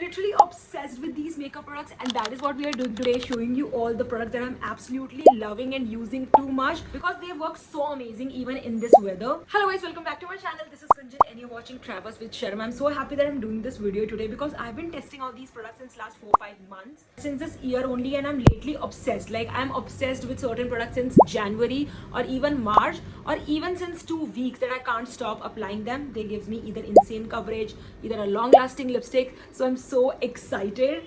literally obsessed with these makeup products, and that is what we are doing today, showing you all the products that I'm absolutely loving and using too much because they work so amazing even in this weather. Hello guys, welcome back to my channel. This is Kunjan and you're watching Travels with Sharma. I'm so happy that I'm doing this video today because I've been testing all these products since last 4-5 months, since this year only, and I'm lately obsessed. Like, I'm obsessed with certain products since January or even March, or even since 2 weeks, that I can't stop applying them. They gives me either insane coverage, either a long lasting lipstick. So I'm so excited.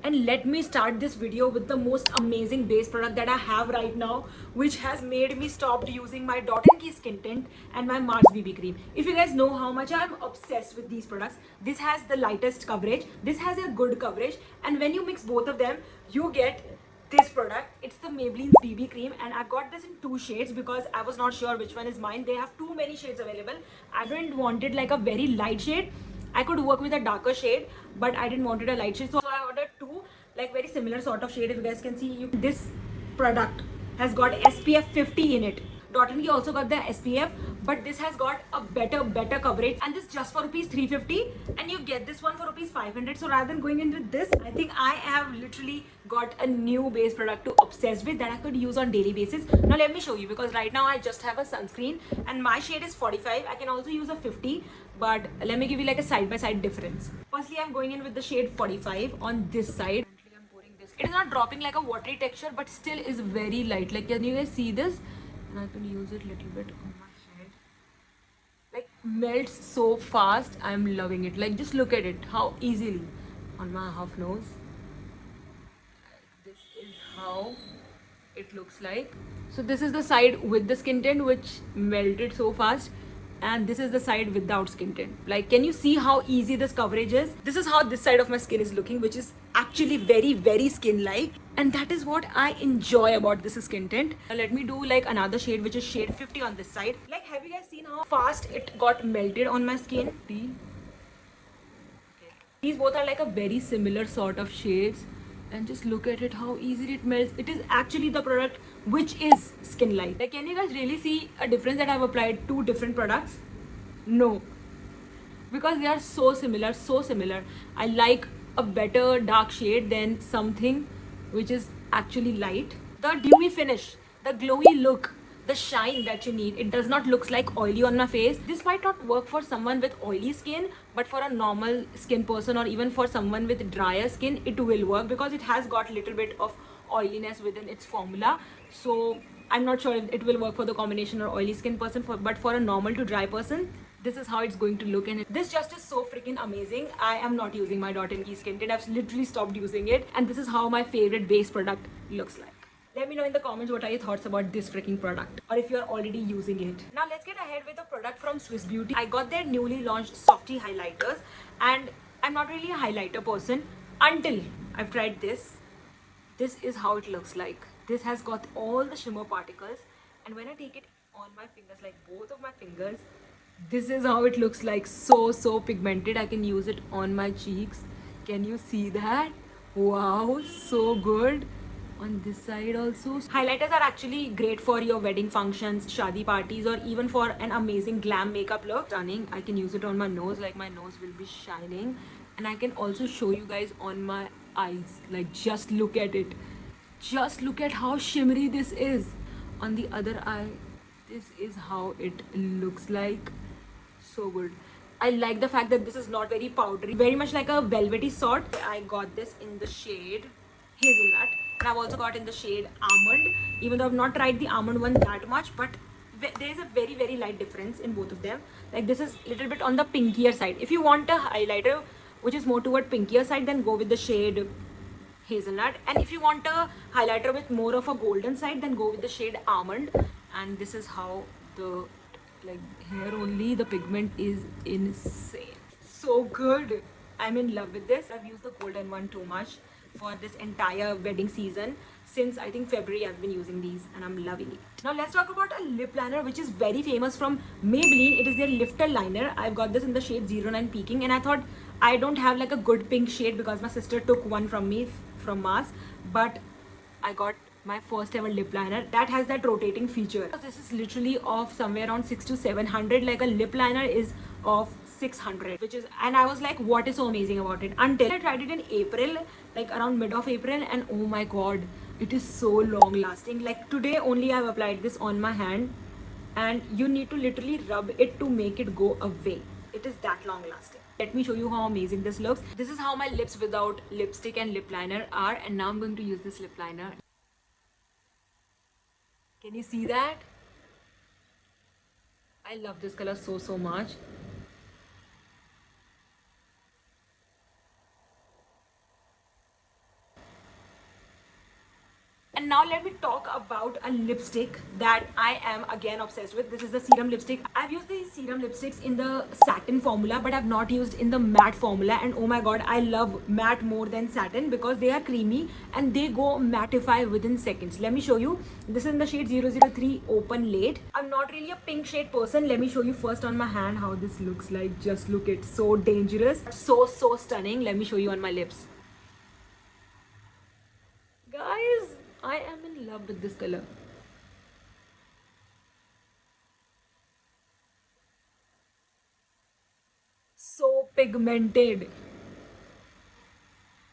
And let me start this video with the most amazing base product that I have right now, which has made me stop using my Dot & Key skin tint and my Mars BB cream. If you guys know how much I'm obsessed with these products, this has the lightest coverage, this has a good coverage, and when you mix both of them, you get this product. It's the Maybelline's BB cream, and I got this in 2 shades because I was not sure which one is mine. They have too many shades available. I didn't wanted like a very light shade. I could work with a darker shade, but I didn't wanted a light shade, so I ordered 2 like very similar sort of shade. If you guys can see, this product has got SPF 50 in it. Dot & Key also got the SPF, but this has got a better coverage, and this just for rupees 350, and you get this one for rupees 500. So rather than going in with this, I think I have literally got a new base product to obsess with that I could use on daily basis. Now let me show you, because right now I just have a sunscreen and my shade is 45. I can also use a 50, but let me give you like a side-by-side difference. Firstly, I'm going in with the shade 45 on this side. It is not dropping like a watery texture, but still is very light. Like, can you guys see this? And I can use it a little bit on my head. Like, melts so fast. I'm loving it. Like, just look at it, how easily on my half nose. This is how it looks like. So this is the side with the skin tint, which melted so fast, and this is the side without skin tint. Like, can you see how easy this coverage is? This is how this side of my skin is looking, which is actually very skin like, and that is what I enjoy about this skin tint. Now let me do like another shade, which is shade 50 on this side. Like, have you guys seen how fast it got melted on my skin? These both are like a very similar sort of shades, and just look at it, how easily it melts. It is actually the product which is skin light. Like, can you guys really see a difference that I've applied 2 different products? No, because they are so similar. I like a better dark shade than something which is actually light. The dewy finish, the glowy look, the shine that you need, it does not look like oily on my face. This might not work for someone with oily skin, but for a normal skin person, or even for someone with drier skin, it will work because it has got a little bit of oiliness within its formula. So I'm not sure if it will work for the combination or oily skin person, but for a normal to dry person, this is how it's going to look. And this just is so freaking amazing. I am not using my Dot & Key skin tint. I've literally stopped using it, and this is how my favorite base product looks like. Let me know in the comments what are your thoughts about this freaking product, or if you're already using it. Now let's get ahead with a product from Swiss Beauty. I got their newly launched Softy highlighters, and I'm not really a highlighter person until I've tried this. This is how it looks like. This has got all the shimmer particles, and when I take it on my fingers, like both of my fingers, this is how it looks like. So pigmented. I can use it on my cheeks. Can you see that? Wow, so good. On this side also, highlighters are actually great for your wedding functions, shadi parties, or even for an amazing glam makeup look. Stunning. I can use it on my nose, like my nose will be shining, and I can also show you guys on my eyes. Like, just look at it, just look at how shimmery this is. On the other eye, this is how it looks like. So good. I like the fact that this is not very powdery, very much like a velvety sort. I got this in the shade Hazelnut, and I've also got in the shade Almond, even though I've not tried the almond one that much, but there's a very light difference in both of them. Like, this is a little bit on the pinkier side. If you want a highlighter which is more toward pinkier side, then go with the shade Hazelnut, and if you want a highlighter with more of a golden side, then go with the shade Almond. And this is how the, like, here only the pigment is insane. So good. I'm in love with this. I've used the golden one too much for this entire wedding season. Since I think February, I've been using these, and I'm loving it. Now let's talk about a lip liner which is very famous from Maybelline. It is their Lifter liner. I've got this in the shade 09 Peaking, and I thought I don't have like a good pink shade because my sister took one from me from Mars, but I got my first ever lip liner that has that rotating feature. This is literally of somewhere around 6 to 700, like a lip liner is of 600, which is, and I was like, what is so amazing about it? Until I tried it in April, like around mid of April, and oh my god, it is so long lasting. Like today only I've applied this on my hand, and you need to literally rub it to make it go away. It is that long lasting. Let me show you how amazing this looks. This is how my lips without lipstick and lip liner are, and now I'm going to use this lip liner. Can you see that? I love this color so much. And now let me talk about a lipstick that I am again obsessed with. This is the serum lipstick. I've used these serum lipsticks in the satin formula, but I've not used in the matte formula. And oh my god, I love matte more than satin because they are creamy and they go mattify within seconds. Let me show you. This is in the shade 003 Open Late. I'm not really a pink shade person. Let me show you first on my hand how this looks like. Just look, it's so dangerous. So stunning. Let me show you on my lips. Guys, I am in love with this color. So pigmented.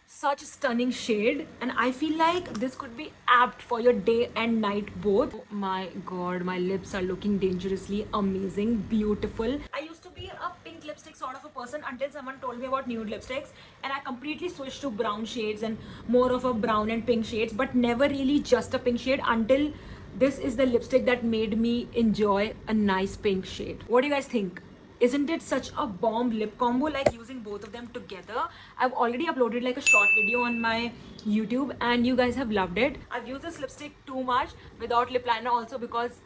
Such a stunning shade, and I feel like this could be apt for your day and night both. Oh my god, my lips are looking dangerously amazing, beautiful. I used to be a pink lipstick sort of a person until someone told me about nude lipsticks, and I completely switched to brown shades and more of a brown and pink shades, but never really just a pink shade until this is the lipstick that made me enjoy a nice pink shade. What do you guys think? Isn't it such a bomb lip combo, like using both of them together? I've already uploaded like a short video on my YouTube and you guys have loved it. I've used this lipstick too much without lip liner also because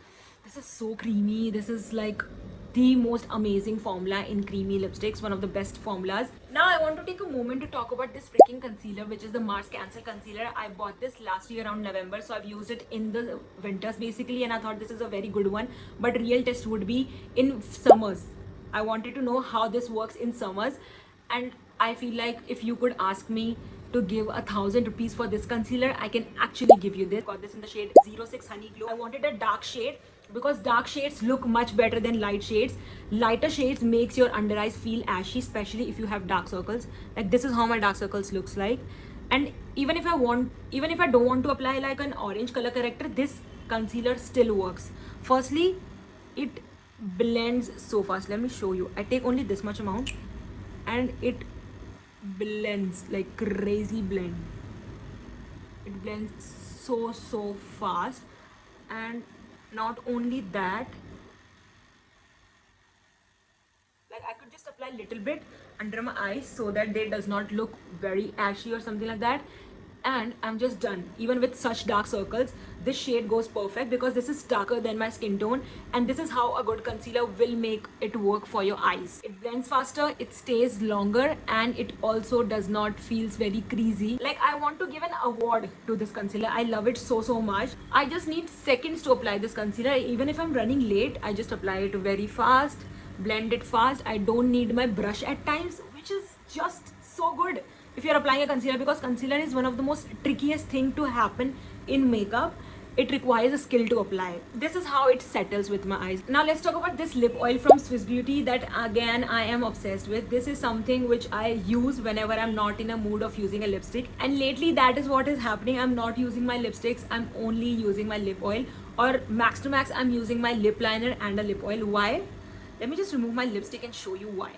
this is so creamy. This is like the most amazing formula in creamy lipsticks, one of the best formulas. Now I want to take a moment to talk about this freaking concealer, which is the Mars Cancel concealer. I bought this last year around November, so I've used it in the winters basically, and I thought this is a very good one, but real test would be in summers. I wanted to know how this works in summers, and I feel like if you could ask me to give 1,000 rupees for this concealer, I can actually give you this. Got this in the shade 06 Honey Glow. I wanted a dark shade because dark shades look much better than light shades. Lighter shades makes your under eyes feel ashy, especially if you have dark circles. Like this is how my dark circles looks like. And even if I don't want to apply like an orange color corrector, this concealer still works. Firstly, it blends so fast. Let me show you. I take only this much amount and it blends like crazy blend. It blends so fast. And not only that, like I could just apply a little bit under my eyes so that they does not look very ashy or something like that, and I'm just done. Even with such dark circles, this shade goes perfect because this is darker than my skin tone, and this is how a good concealer will make it work for your eyes. It blends faster, it stays longer, and it also does not feels very creasy. Like I want to give an award to this concealer. I love it so much. I just need seconds to apply this concealer. Even if I'm running late, I just apply it very fast, blend it fast. I don't need my brush at times, which is just so good if you're applying a concealer, because concealer is one of the most trickiest thing to happen in makeup. It requires a skill to apply. This is how it settles with my eyes. Now let's talk about this lip oil from Swiss Beauty that again I am obsessed with. This is something which I use whenever I'm not in a mood of using a lipstick, and lately that is what is happening. I'm not using my lipsticks, I'm only using my lip oil, or max to max I'm using my lip liner and a lip oil. Why? Let me just remove my lipstick and show you why.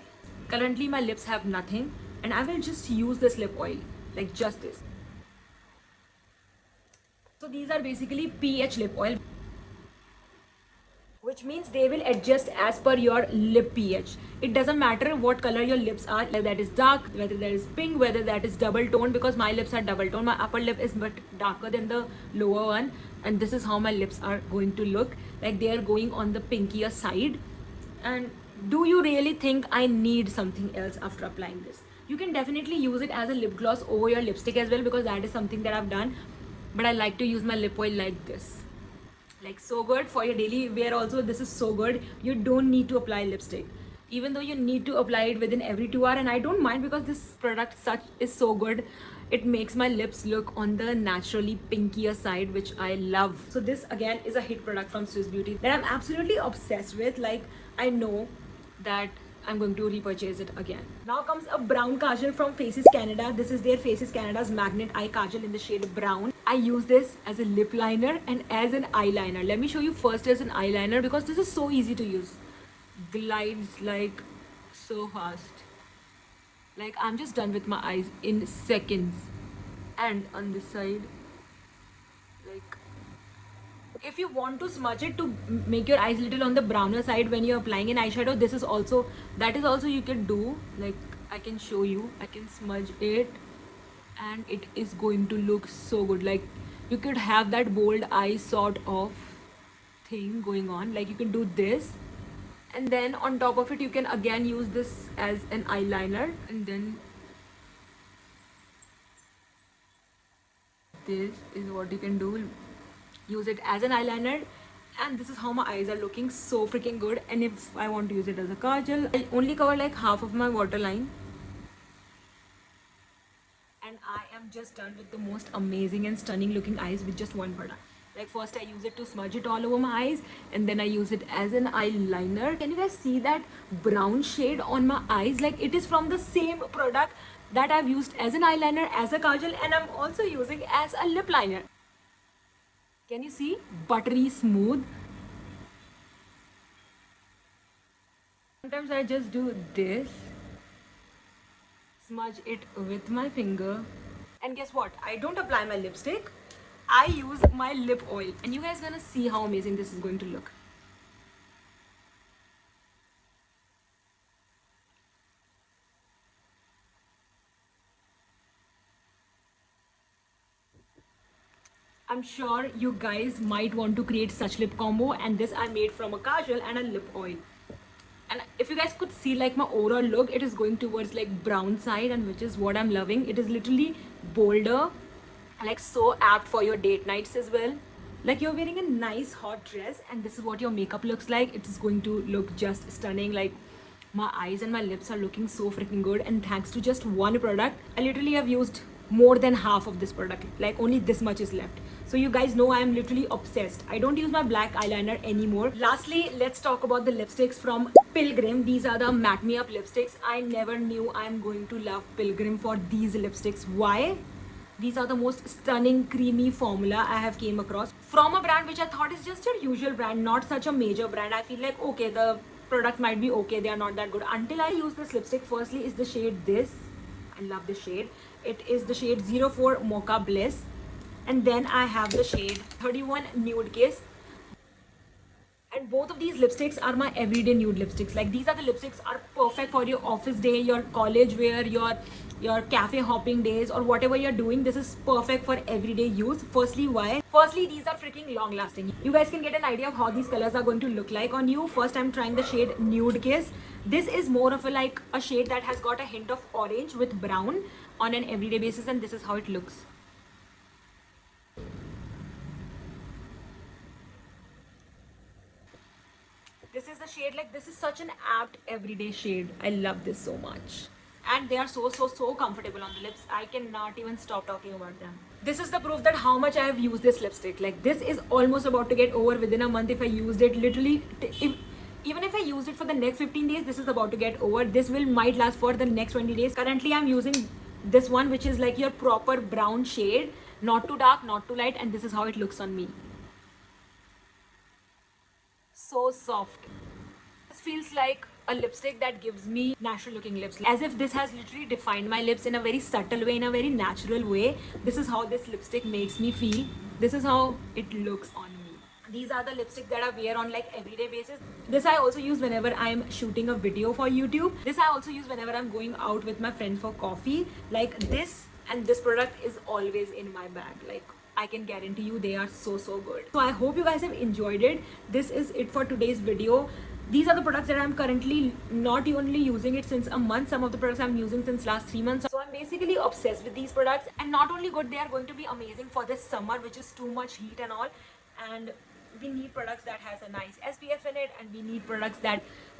Currently my lips have nothing, and I will just use this lip oil, like just this. So these are basically pH lip oil, which means they will adjust as per your lip pH. It doesn't matter what color your lips are, whether that is dark, whether that is pink, whether that is double tone, because my lips are double tone. My upper lip is but darker than the lower one, and this is how my lips are going to look. Like they are going on the pinkier side. And do you really think I need something else after applying this? You can definitely use it as a lip gloss over your lipstick as well, because that is something that I've done. But I like to use my lip oil like this. Like so good for your daily wear also. This is so good. You don't need to apply lipstick. even though you need to apply it within every 2 hours, and I don't mind because this product such is so good. It makes my lips look on the naturally pinkier side, which I love. So this again is a hit product from Swiss Beauty that I'm absolutely obsessed with. Like, I know that I'm going to repurchase it again. Now comes a brown kajal from Faces Canada. This is their Faces Canada's Magnet Eye Kajal in the shade brown. I use this as a lip liner and as an eyeliner. Let me show you first as an eyeliner because this is so easy to use. Glides like so fast. Like, I'm just done with my eyes in seconds. And on this side, like, if you want to smudge it to make your eyes little on the browner side when you're applying an eyeshadow, this is also, that is also you can do. Like, I can show you, I can smudge it and it is going to look so good. Like, you could have that bold eye sort of thing going on. Like, you can do this, and then on top of it you can again use this as an eyeliner, and then this is what you can do, use it as an eyeliner, and this is how my eyes are looking so freaking good. And if I want to use it as a kajal, I only cover like half of my waterline, and I am just done with the most amazing and stunning looking eyes with just one product. Like, first I use it to smudge it all over my eyes, and then I use it as an eyeliner. Can you guys see that brown shade on my eyes? Like, it is from the same product that I've used as an eyeliner, as a kajal, and I'm also using as a lip liner. Can you see? Buttery smooth. Sometimes I just do this, smudge it with my finger, and guess what? I don't apply my lipstick. I use my lip oil, and you guys gonna see how amazing this is going to look. I'm sure you guys might want to create such lip combo, and this I made from a kajal and a lip oil. And if you guys could see like my overall look, it is going towards like brown side, and which is what I'm loving. It is literally bolder, like so apt for your date nights as well. Like, you're wearing a nice hot dress and this is what your makeup looks like. It is going to look just stunning. Like, my eyes and my lips are looking so freaking good, and thanks to just one product, I literally have used more than half of this product. Like, only this much is left. So you guys know I am literally obsessed. I don't use my black eyeliner anymore. Lastly, let's talk about the lipsticks from Pilgrim. These are the Matte Me Up lipsticks. I never knew I'm going to love Pilgrim for these lipsticks. Why? These are the most stunning creamy formula I have came across from a brand which I thought is just a usual brand, not such a major brand. I feel like, okay, the product might be okay, they are not that good, until I use this lipstick. Firstly is the shade this. I love this shade. It is the shade 04 Mocha Bliss, and then I have the shade 31 Nude Kiss. And both of these lipsticks are my everyday nude lipsticks. Like, these are the lipsticks are perfect for your office day, your college wear, your cafe hopping days, or whatever you're doing. This is perfect for everyday use. Firstly, why? Firstly, these are freaking long lasting. You guys can get an idea of how these colors are going to look like on you. First, I'm trying the shade Nude Kiss. This is more of a shade that has got a hint of orange with brown on an everyday basis, and this is how it looks. This is the shade, like, this is such an apt everyday shade. I love this so much. And they are so comfortable on the lips. I cannot even stop talking about them. This is the proof that how much I have used this lipstick. Like, this is almost about to get over within a month if I used it. Literally, even if I used it for the next 15 days, this is about to get over. This might last for the next 20 days. Currently, I'm using this one, which is like your proper brown shade. Not too dark, not too light. And this is how it looks on me. So soft. This feels like a lipstick that gives me natural looking lips, as if this has literally defined my lips in a very subtle way, in a very natural way. This is how this lipstick makes me feel. This is how it looks on me. These are the lipsticks that I wear on like everyday basis. This I also use whenever I'm shooting a video for YouTube. This I also use whenever I'm going out with my friends for coffee. Like, this and this product is always in my bag. Like, I can guarantee you they are so good. So I hope you guys have enjoyed it. This is it for today's video. These are the products that I'm currently not only using it since a month. Some of the products I'm using since last 3 months. So I'm basically obsessed with these products, and not only good, they are going to be amazing for this summer, which is too much heat and all. And we need products that has a nice SPF in it, and we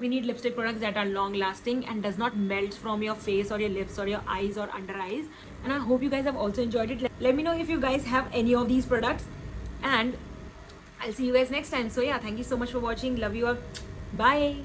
need lipstick products that are long lasting and does not melt from your face or your lips or your eyes or under eyes. And I hope you guys have also enjoyed it. Let me know if you guys have any of these products, and I'll see you guys next time. So yeah, thank you so much for watching. Love you all. Bye.